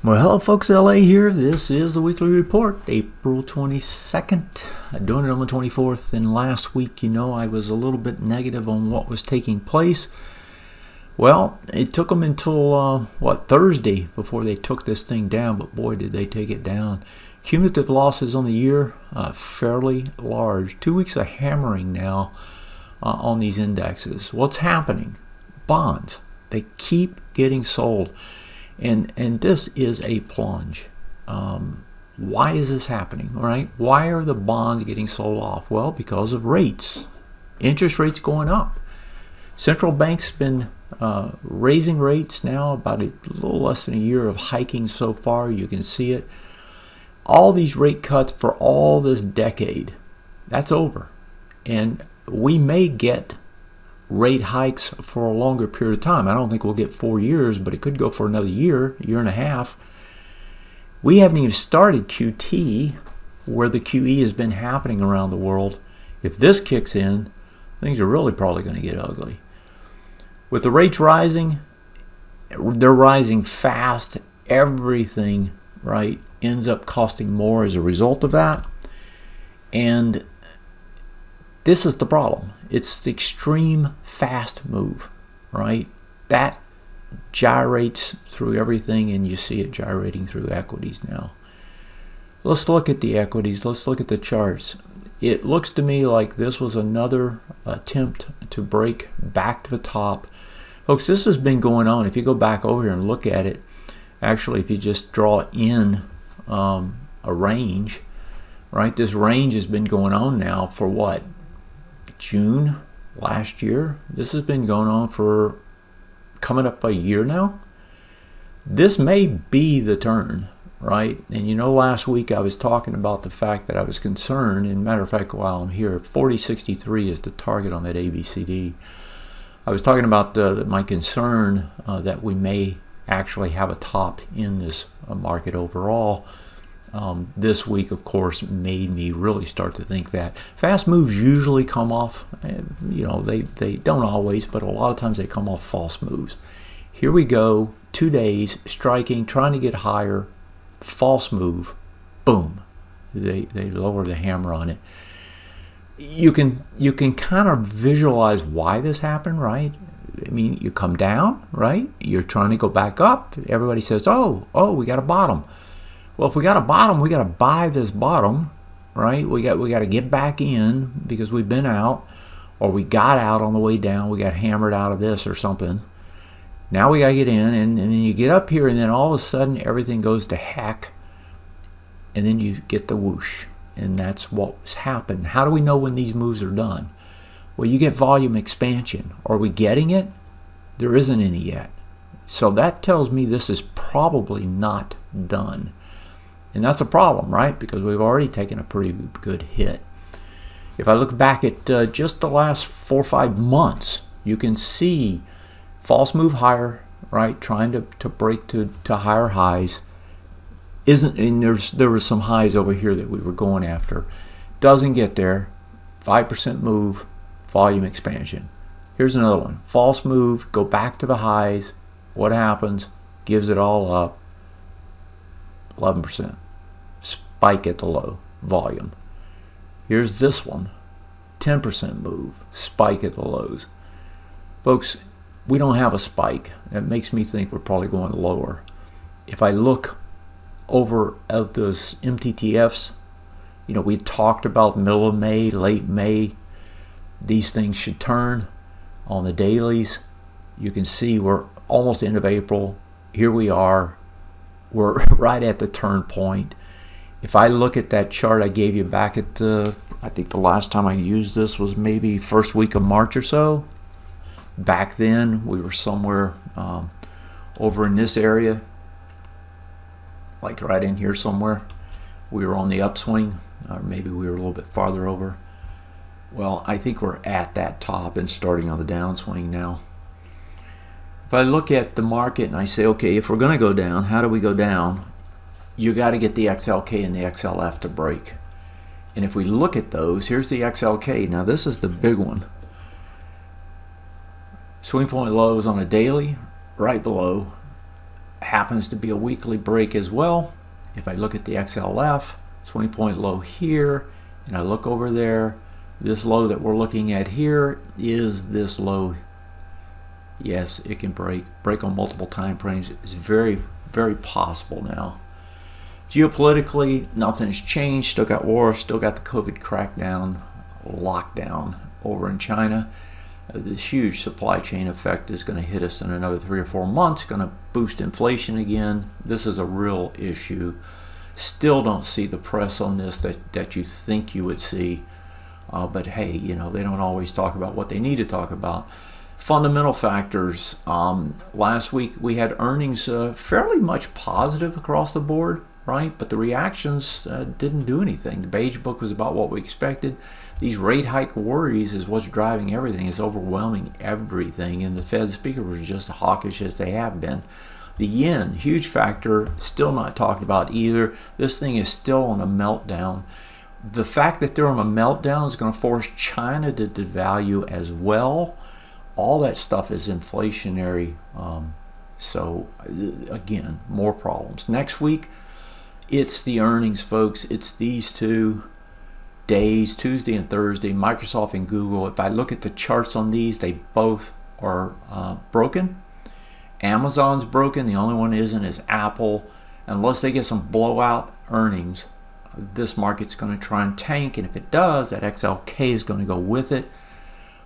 Well, hello folks, LA here. This is the weekly report, April 22nd. Doing it on the 24th. And last week, I was a little bit negative on what was taking place. Well, it took them until, Thursday before they took this thing down. But boy, did they take it down. Cumulative losses on the year, fairly large. 2 weeks of hammering now on these indexes. What's happening? Bonds. They keep getting sold. And this is a plunge. Why is this happening? All right. Why are the bonds getting sold off? Well, because of rates. Interest rates going up. Central banks been raising rates now, about a little less than a year of hiking so far. You can see it. All these rate cuts for all this decade, that's over. And we may get rate hikes for a longer period of time. I don't think we'll get 4 years, but it could go for another year and a half. We haven't even started QT, where the QE has been happening around the world. If this kicks in, things are really probably going to get ugly. With the rates rising, they're rising fast. Everything, right, ends up costing more as a result of that. And this is the problem. It's the extreme fast move, right? That gyrates through everything, and you see it gyrating through equities now. Let's look at the equities. Let's look at the charts. It looks to me like this was another attempt to break back to the top. Folks, this has been going on. If you go back over here and look at it, actually, if you just draw in a range, right? This range has been going on now for what? June last year. This has been going on for coming up a year now. This may be the turn, right? And last week I was talking about the fact that I was concerned, and matter of fact, while I'm here, 4063 is the target on that ABCD. I was talking about my concern that we may actually have a top in this market overall. This week, of course, made me really start to think that fast moves usually come off, they don't always, but a lot of times they come off false moves. Here we go, 2 days, striking, trying to get higher, false move, boom. They lower the hammer on it. You can kind of visualize why this happened, right? I mean, you come down, right? You're trying to go back up. Everybody says, oh, we got a bottom. Well, if we got a bottom, we got to buy this bottom, right? We got to get back in because we've been out, or we got out on the way down. We got hammered out of this or something. Now we got to get in, and then you get up here, and then all of a sudden everything goes to heck, and then you get the whoosh, and that's what's happened. How do we know when these moves are done? Well, you get volume expansion. Are we getting it? There isn't any yet. So that tells me this is probably not done. And that's a problem, right? Because we've already taken a pretty good hit. If I look back at just the last 4 or 5 months, you can see false move higher, right? Trying to break to higher highs. And there was some highs over here that we were going after. Doesn't get there. 5% move, volume expansion. Here's another one. False move, go back to the highs. What happens? Gives it all up. 11%. Spike at the low, volume. Here's this one. 10% move, spike at the lows. Folks, we don't have a spike. That makes me think we're probably going lower. If I look over at those MTTFs, we talked about middle of May, late May. These things should turn on the dailies. You can see we're almost end of April. Here we are. We're right at the turn point. If I look at that chart I gave you back at, I think the last time I used this was maybe first week of March or so. Back then, we were somewhere over in this area, like right in here somewhere. We were on the upswing, or maybe we were a little bit farther over. Well, I think we're at that top and starting on the downswing now. If I look at the market and I say, okay, if we're going to go down, how do we go down? You got to get the XLK and the XLF to break. And if we look at those, here's the XLK. Now this is the big one. Swing point lows on a daily, right below. happens to be a weekly break as well. If I look at the XLF, swing point low here, and I look over there, this low that we're looking at here is this low. Yes, it can break on multiple time frames. It's very, very possible now. Geopolitically, nothing's changed. Still got war, still got the COVID crackdown, lockdown over in China. This huge supply chain effect is going to hit us in another 3 or 4 months, going to boost inflation again. This is a real issue. Still don't see the press on this that you think you would see. But hey, you know, they don't always talk about what they need to talk about. Fundamental factors. Last week we had earnings fairly much positive across the board, right? But the reactions didn't do anything. The beige book was about what we expected. These rate hike worries is what's driving everything, is overwhelming everything, and the Fed speaker was just hawkish as they have been. The yen, huge factor, still not talked about either. This thing is still on a meltdown. The fact that they're on a meltdown is going to force China to devalue as well. All that stuff is inflationary. So again, more problems. Next week, it's the earnings, folks. It's these 2 days, Tuesday and Thursday, Microsoft and Google. If I look at the charts on these, they both are broken. Amazon's broken. The only one isn't is Apple. Unless they get some blowout earnings, this market's going to try and tank. And if it does, that XLK is going to go with it.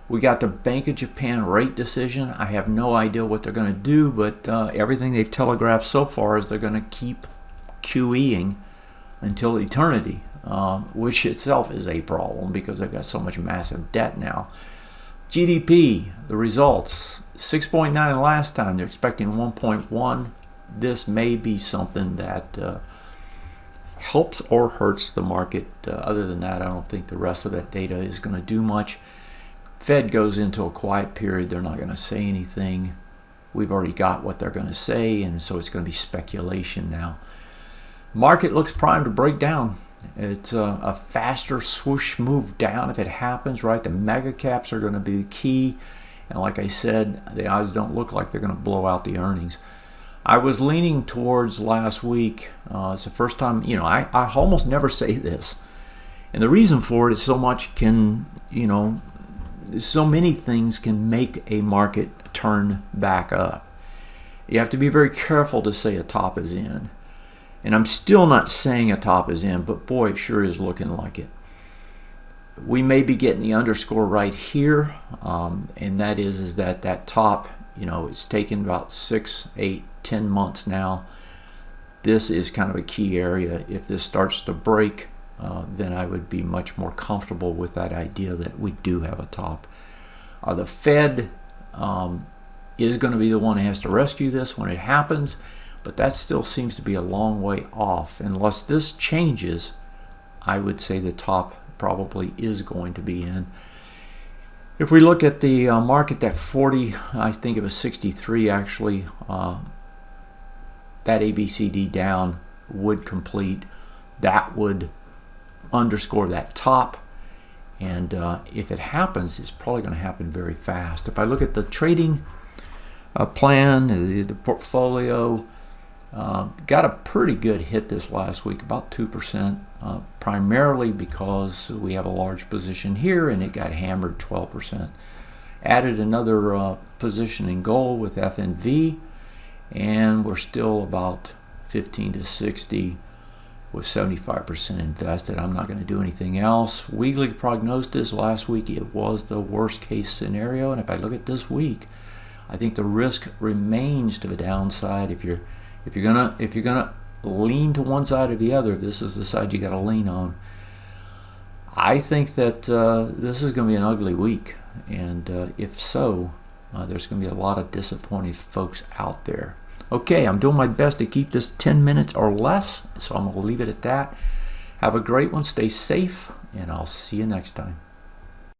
We got the Bank of Japan rate decision. I have no idea what they're going to do, but everything they've telegraphed so far is they're going to keep QEing until eternity, which itself is a problem because they've got so much massive debt now. GDP, the results, 6.9 last time. They're expecting 1.1. This may be something that helps or hurts the market. Other than that, I don't think the rest of that data is going to do much. Fed goes into a quiet period. They're not going to say anything. We've already got what they're going to say, and so it's going to be speculation now. Market looks primed to break down. It's a faster swoosh move down if it happens, right? The mega caps are going to be the key. And like I said, the odds don't look like they're going to blow out the earnings. I was leaning towards last week. It's the first time, you know, I almost never say this. And the reason for it is so much can, you know, so many things can make a market turn back up. You have to be very careful to say a top is in. And I'm still not saying a top is in, but boy, it sure is looking like it. We may be getting the underscore right here, and that is that top, you know, it's taken about 6, 8, 10 months now. This is kind of a key area. If this starts to break, then I would be much more comfortable with that idea that we do have a top. The Fed is going to be the one who has to rescue this when it happens, but that still seems to be a long way off. Unless this changes, I would say the top probably is going to be in. If we look at the market, that 40, I think it was 63 actually, that ABCD down would complete. That would underscore that top, and if it happens, it's probably going to happen very fast. If I look at the trading plan, the portfolio, got a pretty good hit this last week, about 2%, primarily because we have a large position here and it got hammered 12%. Added another position in gold with FNV, and we're still about 15 to 60 with 75% invested. I'm not going to do anything else. Weekly prognosis last week, it was the worst case scenario, and if I look at this week, I think the risk remains to the downside. If you're gonna lean to one side or the other, this is the side you got to lean on. I think that this is going to be an ugly week, and if so, there's going to be a lot of disappointed folks out there. Okay, I'm doing my best to keep this 10 minutes or less, so I'm going to leave it at that. Have a great one, stay safe, and I'll see you next time.